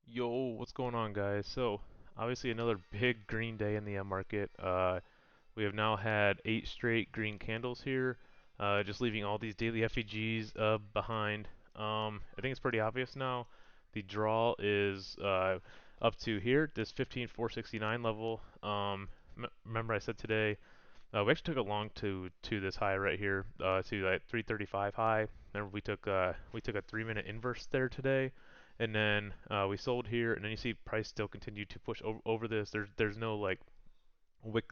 Yo, what's going on, guys? So, obviously another big green day in the market. We have now had 8 straight green candles here, just leaving all these daily FEGs behind. I think it's pretty obvious now. The draw is up to here, this 15,469 level. Remember I said today we actually took a long to this high right here, to that 335 high. Remember we took a 3 minute inverse there today, and then we sold here, and then you see price still continue to push over this. There's no like wick.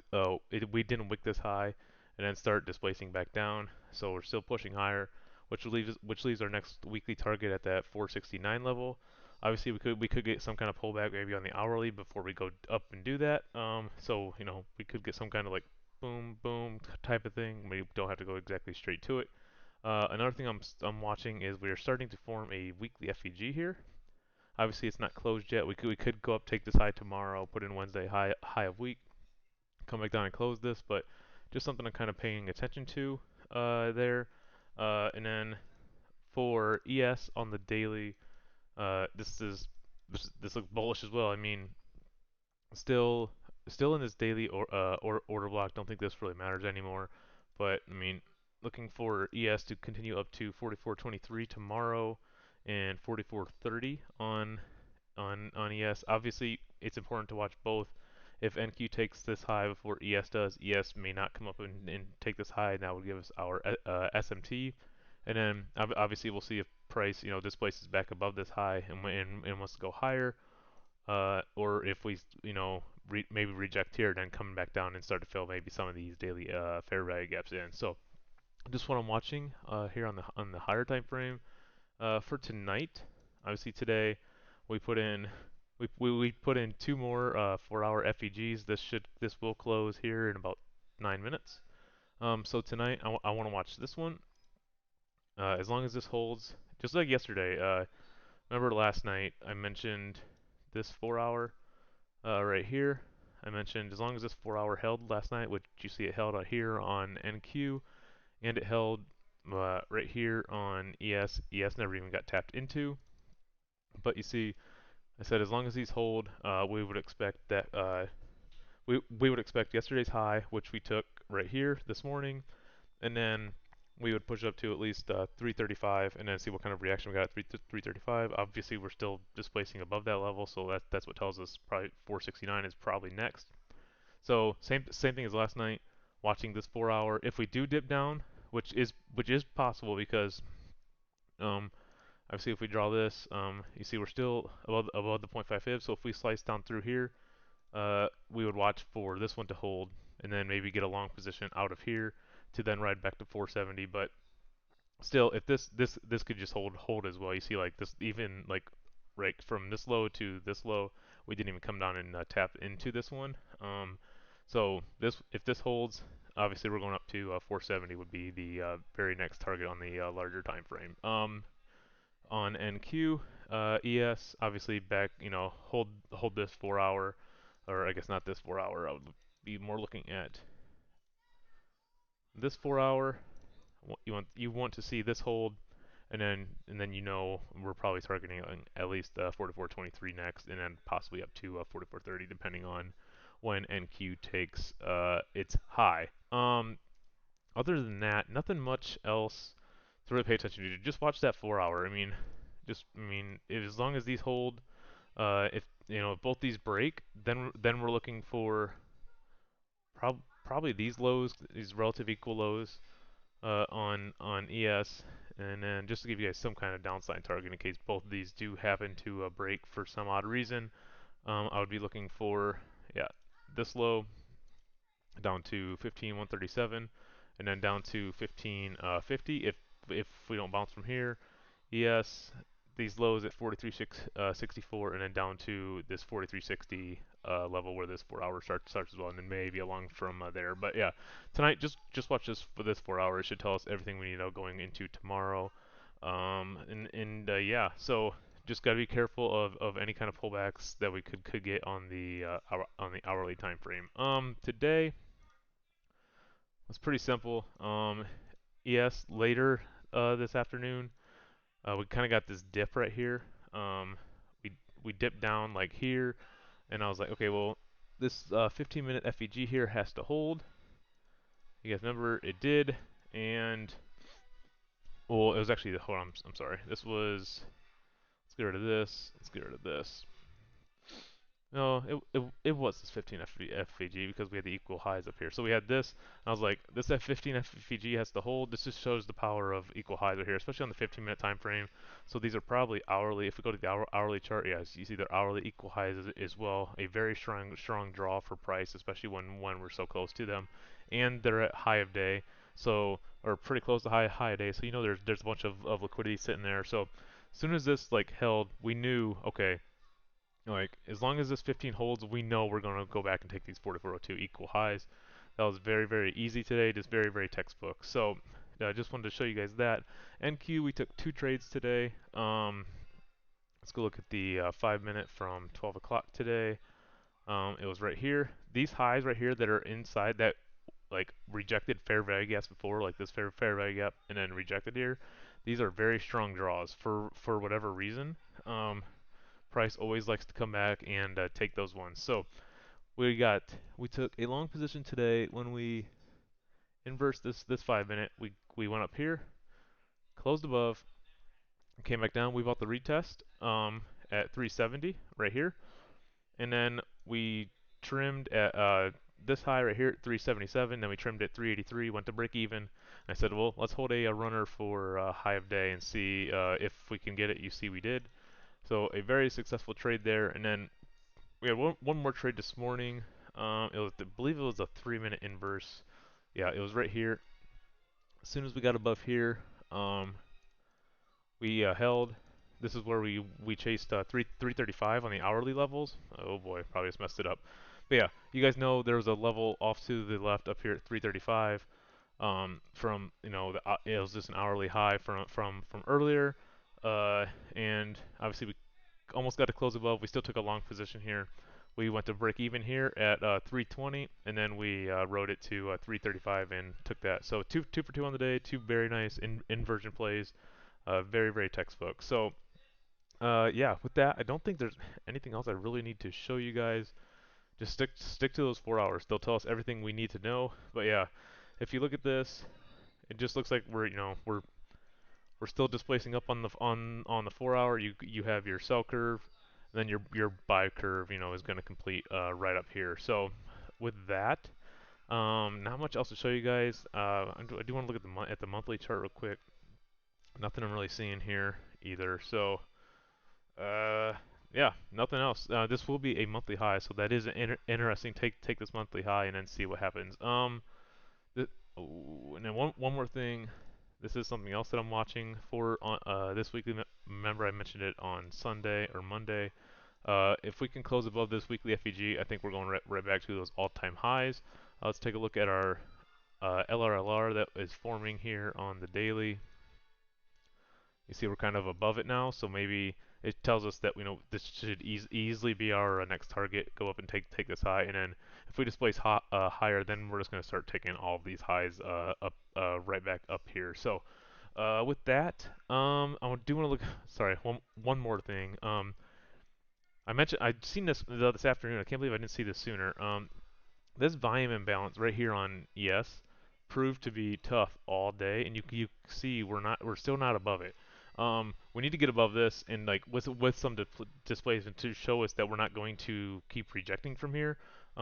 We didn't wick this high, and then start displacing back down. So we're still pushing higher, which leaves our next weekly target at that 469 level. Obviously, we could get some kind of pullback maybe on the hourly before we go up and do that. So we could get some kind of like boom boom type of thing. We don't have to go exactly straight to it. Another thing I'm watching is we are starting to form a weekly FEG here. Obviously, it's not closed yet. We could go up, take this high tomorrow, put in Wednesday high of week, come back down and close this, but just something I'm kind of paying attention to there. And then for ES on the daily, this looks bullish as well. I mean, still still in this daily or order block. Don't think this really matters anymore, but I mean, looking for ES to continue up to 44.23 tomorrow and 44.30 on ES. Obviously, it's important to watch both. If NQ takes this high before ES does, ES may not come up and take this high, and that would give us our SMT. And then obviously we'll see if price displaces back above this high and wants to go higher, or if we maybe reject here, then coming back down and start to fill maybe some of these daily fair value gaps in. So just what I'm watching here on the higher time frame for tonight. Obviously today we put in we put in two more 4-hour FEGs. This will close here in about 9 minutes. So tonight I want to watch this one. As long as this holds, just like yesterday. Remember last night I mentioned this 4-hour right here. I mentioned as long as this 4-hour held last night, which you see it held out here on NQ, and it held right here on ES. ES never even got tapped into, but you see, I said as long as these hold, we would expect that we would expect yesterday's high, which we took right here this morning, and then we would push up to at least 335, and then see what kind of reaction we got at 335. Obviously, we're still displacing above that level, so that's what tells us probably 469 is probably next. So same thing as last night. Watching this 4-hour. If we do dip down, which is possible because um, obviously if we draw this, you see we're still above the point 0.5 fib. So if we slice down through here, we would watch for this one to hold, and then maybe get a long position out of here to then ride back to 470. But still, if this could just hold as well. You see like this even like right from this low to this low, we didn't even come down and tap into this one. So this if this holds, obviously we're going up to 470 would be the very next target on the larger time frame. On NQ, ES obviously back hold this 4-hour, or I guess not this 4-hour. I would be more looking at this 4-hour. You want to see this hold, and then we're probably targeting at least 44.23 next, and then possibly up to 44.30 depending on when NQ takes its high. Other than that, nothing much else to really pay attention to. Just watch that 4-hour. As long as these hold, if both these break, then we're looking for probably these lows, these relative equal lows on ES, and then just to give you guys some kind of downside target in case both of these do happen to break for some odd reason, I would be looking for this low down to 15,137, and then down to 1550 if we don't bounce from here. ES, these lows at 43.64, and then down to this 43.60 level where this 4-hour starts as well, and then maybe along from there. But yeah, tonight just watch this for this 4-hour. It should tell us everything we need to know going into tomorrow. Yeah, so just gotta be careful of any kind of pullbacks that we could get on the hourly time frame. Today was pretty simple. ES later this afternoon. We kind of got this dip right here. Um, we we dipped down like here, and I was like, okay, well, this 15-minute FEG here has to hold. You guys remember it did, and well, it was actually hold on, I'm sorry. This was let's get rid of this. Let's get rid of this. No, it was this 15 FVG because we had the equal highs up here. So we had this. I was like, this F15 FVG has to hold. This just shows the power of equal highs right here, especially on the 15-minute time frame. So these are probably hourly. If we go to the hourly chart, yes, you see they're hourly equal highs as well. A very strong draw for price, especially when we're so close to them, and they're at high of day. So or pretty close to high of day. So you know there's a bunch of liquidity sitting there. So as soon as this like held, we knew okay like, as long as this 15 holds, we know we're going to go back and take these 4402 equal highs. That was very easy today, just very textbook. So, I just wanted to show you guys that. NQ, we took 2 trades today. Let's go look at the 5 minute from 12 o'clock today. It was right here. These highs right here that are inside that like rejected fair value gaps before, like this fair value gap, and then rejected here. These are very strong draws for whatever reason. Um, Price always likes to come back and take those ones. So we took a long position today when we inversed this 5 minute. We went up here, closed above, came back down. We bought the retest at 370 right here, and then we trimmed at this high right here at 377. Then we trimmed at 383. Went to break even. And I said, well, let's hold a runner for high of day and see if we can get it. You see, we did. So a very successful trade there, and then we had one more trade this morning. It was, I believe it was a 3 minute inverse. Yeah, it was right here. As soon as we got above here, we held. This is where we chased 335 on the hourly levels. Oh boy, probably just messed it up. But yeah, you guys know there was a level off to the left up here at 335. From it was just an hourly high from earlier. And obviously we almost got to close above. We still took a long position here. We went to break even here at 320, and then we rode it to 335 and took that. So two for two on the day. Two very nice inversion plays. Very textbook. So yeah, with that, I don't think there's anything else I really need to show you guys. Just stick to those 4 hours. They'll tell us everything we need to know. But yeah, if you look at this, it just looks like we're still displacing up on the 4 hour. You have your sell curve, then your buy curve, is going to complete right up here. So with that, not much else to show you guys. I do want to look at the monthly chart real quick. Nothing I'm really seeing here either. So yeah, nothing else. This will be a monthly high, so that is interesting. Take this monthly high and then see what happens. Oh, and then one more thing. This is something else that I'm watching for on this weekly. Remember, I mentioned it on Sunday or Monday. If we can close above this weekly FEG, I think we're going right back to those all-time highs. Let's take a look at our LRLR that is forming here on the daily. You see we're kind of above it now, so maybe it tells us that this should easily be our next target. Go up and take this high, and then if we displace higher, then we're just going to start taking all of these highs up right back up here. So with that, I do want to look. Sorry, one more thing. I mentioned I'd seen this afternoon. I can't believe I didn't see this sooner. This volume imbalance right here on ES proved to be tough all day, and you see we're still not above it. We need to get above this and like with some displacement to show us that we're not going to keep rejecting from here.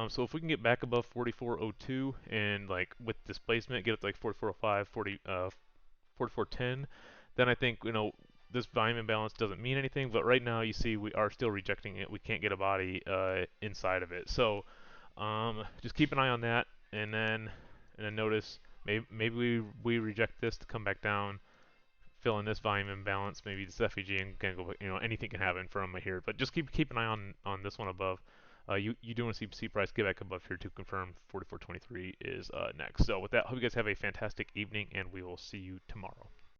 So if we can get back above 4402 and like with displacement get up to like 4405, 4410, then I think this volume imbalance doesn't mean anything. But right now you see we are still rejecting it. We can't get a body inside of it. So just keep an eye on that, and then notice maybe we reject this to come back down, fill in this volume imbalance, maybe this FEG, and can go. Anything can happen from here, but just keep an eye on this one above. You do want to see price get back above here to confirm 44.23 is next. So with that, hope you guys have a fantastic evening, and we will see you tomorrow.